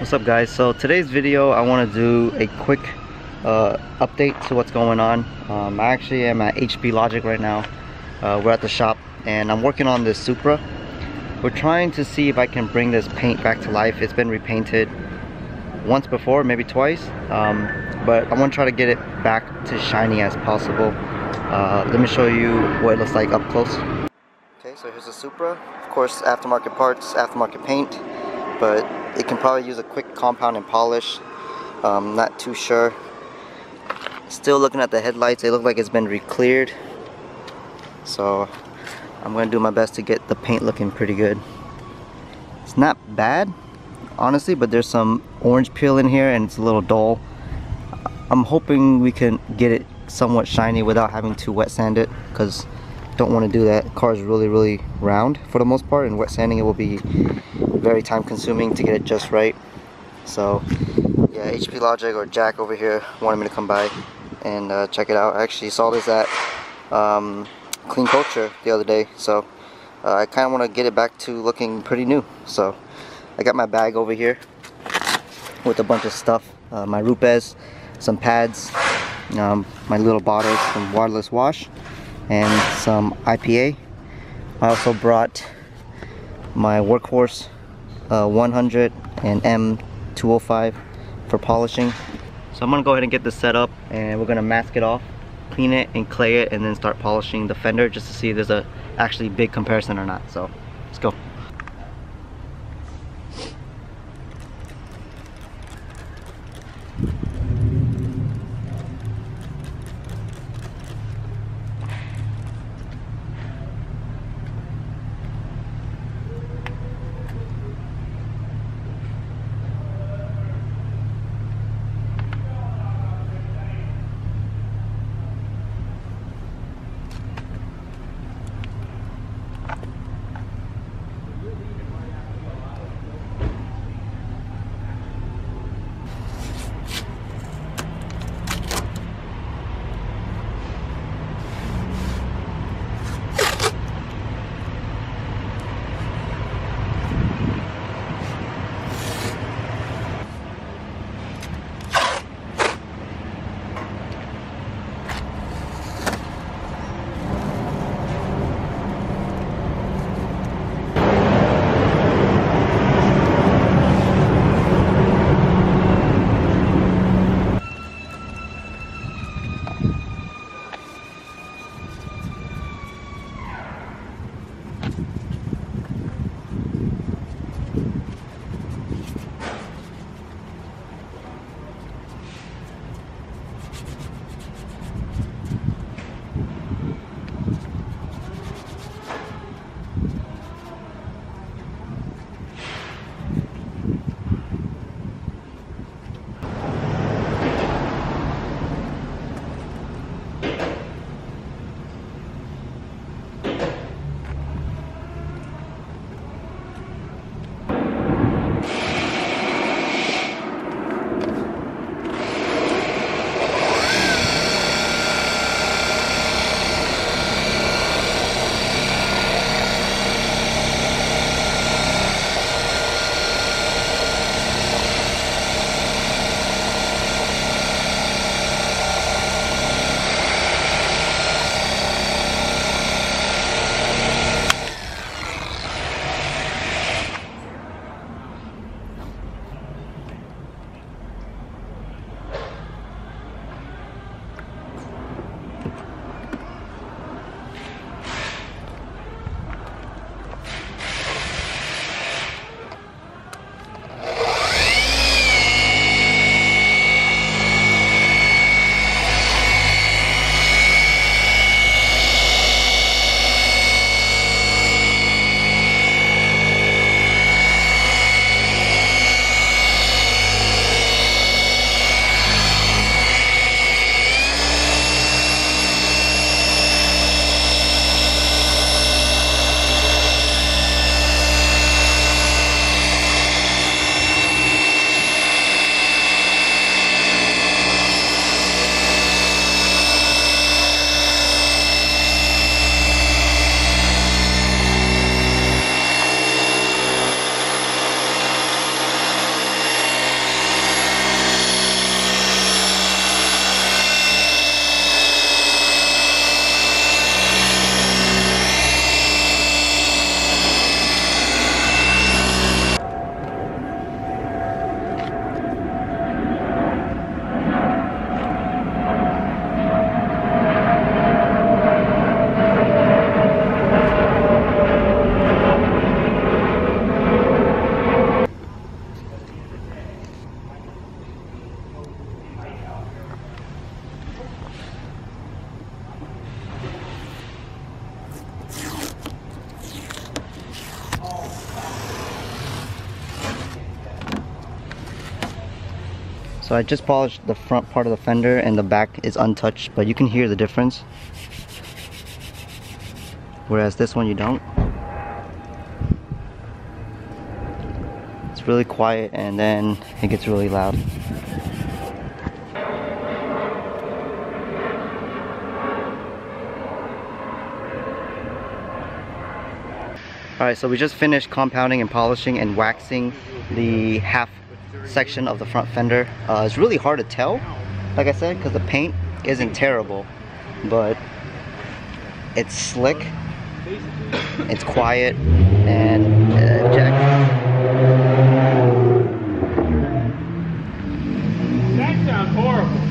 What's up, guys? So today's video I want to do a quick update to what's going on. I actually am at HP Logic right now. We're at the shop and I'm working on this Supra. We're trying to see if I can bring this paint back to life. It's been repainted once before, maybe twice, but I want to try to get it back to shiny as possible. Let me show you what it looks like up close. Okay, so here's the Supra. Of course, aftermarket parts, aftermarket paint, but it can probably use a quick compound and polish. Not too sure. Still looking at the headlights, they look like it's been re-cleared. So I'm gonna do my best to get the paint looking pretty good. It's not bad, honestly, but there's some orange peel in here and it's a little dull. I'm hoping we can get it somewhat shiny without having to wet sand it, because don't want to do that. The car is really round for the most part, and wet sanding it will be very time consuming to get it just right. So yeah, HP Logic or Jack over here wanted me to come by and check it out. I actually saw this at Clean Culture the other day, so I kind of want to get it back to looking pretty new. So I got my bag over here with a bunch of stuff, my Rupes, some pads, my little bottles, some waterless wash, and some IPA. I also brought my Workhorse 100 and M205 for polishing. So I'm gonna go ahead and get this set up, and we're gonna mask it off, clean it and clay it, and then start polishing the fender just to see if there's a actually big comparison or not. So let's go. So I just polished the front part of the fender and the back is untouched, but you can hear the difference. Whereas this one you don't. It's really quiet and then it gets really loud. Alright, so we just finished compounding and polishing and waxing the half section of the front fender. It's really hard to tell, like I said, because the paint isn't terrible, but it's slick, it's quiet, and That sounds horrible.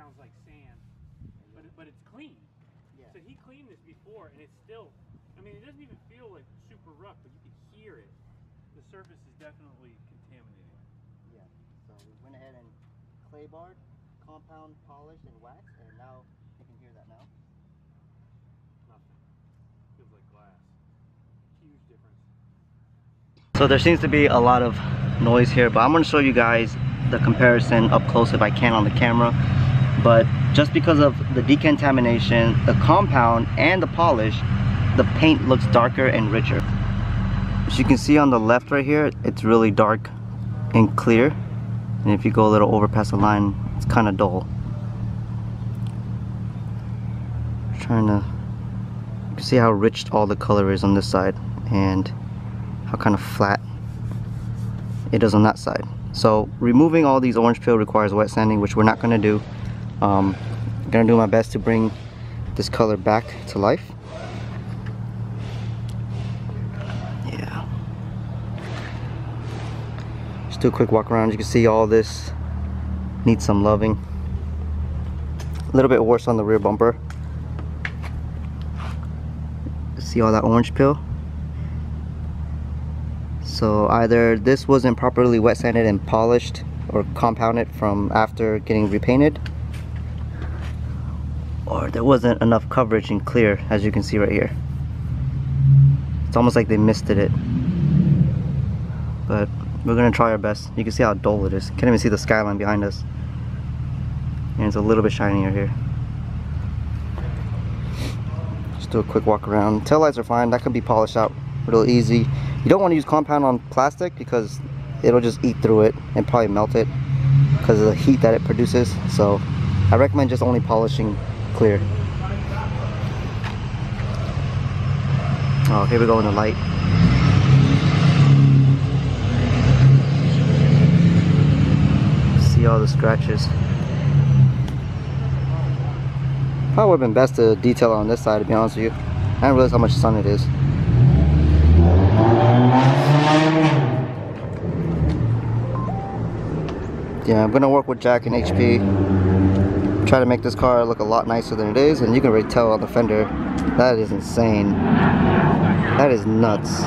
Sounds like sand, but it's clean. Yeah. So he cleaned this before, and it's still, I mean, it doesn't even feel like super rough, but you can hear it. The surface is definitely contaminated. Yeah. So we went ahead and clay barred, compound, polished, and waxed, and now you can hear that now. Nothing. Feels like glass. Huge difference. So there seems to be a lot of noise here, but I'm going to show you guys the comparison up close if I can on the camera. But just because of the decontamination, the compound, and the polish, the paint looks darker and richer. As you can see on the left right here, it's really dark and clear, and if you go a little over past the line, it's kind of dull. You can see how rich all the color is on this side and how kind of flat it is on that side. So removing all these orange peel requires wet sanding, which we're not going to do. I'm gonna do my best to bring this color back to life. Yeah. Just do a quick walk around. You can see all this needs some loving. A little bit worse on the rear bumper. See all that orange peel? So either this wasn't properly wet sanded and polished or compounded from after getting repainted, or there wasn't enough coverage and clear, as you can see right here. It's almost like they misted it, but we're gonna try our best. You can see how dull it is. Can't even see the skyline behind us, and it's a little bit shinier here. Just do a quick walk around. Tail lights are fine. That can be polished out real easy. You don't want to use compound on plastic because it'll just eat through it and probably melt it because of the heat that it produces. So I recommend just only polishing clear. Oh, here we go in the light. See all the scratches. Probably would have been best to detail on this side, to be honest with you. I didn't realize how much sun it is. Yeah, I'm gonna work with Jack and HP. Try to make this car look a lot nicer than it is, and you can already tell on the fender. That is insane. That is nuts.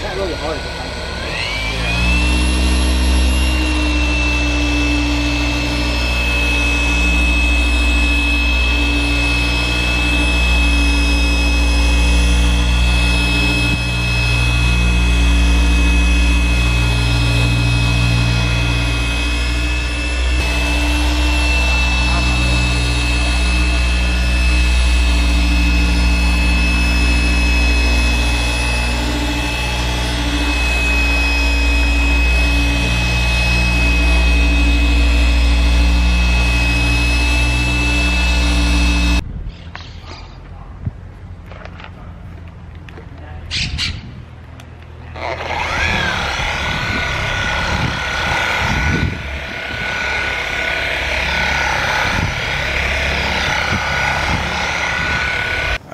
Not really hard to find.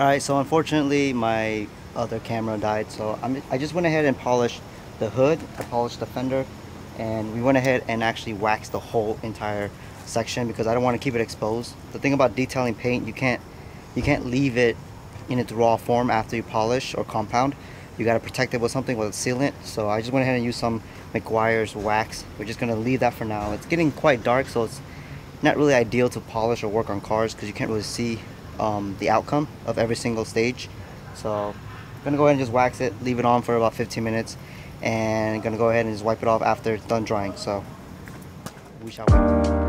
Alright, so unfortunately my other camera died, so I just went ahead and polished the hood, I polished the fender, and we went ahead and actually waxed the whole entire section because I don't want to keep it exposed. The thing about detailing paint, you can't leave it in its raw form after you polish or compound. You got to protect it with something with a sealant, so I just went ahead and used some McGuire's wax. We're just going to leave that for now. It's getting quite dark, so it's not really ideal to polish or work on cars because you can't really see the outcome of every single stage. So I'm gonna go ahead and just wax it, leave it on for about 15 minutes, and I'm gonna go ahead and just wipe it off after it's done drying. So we shall wait.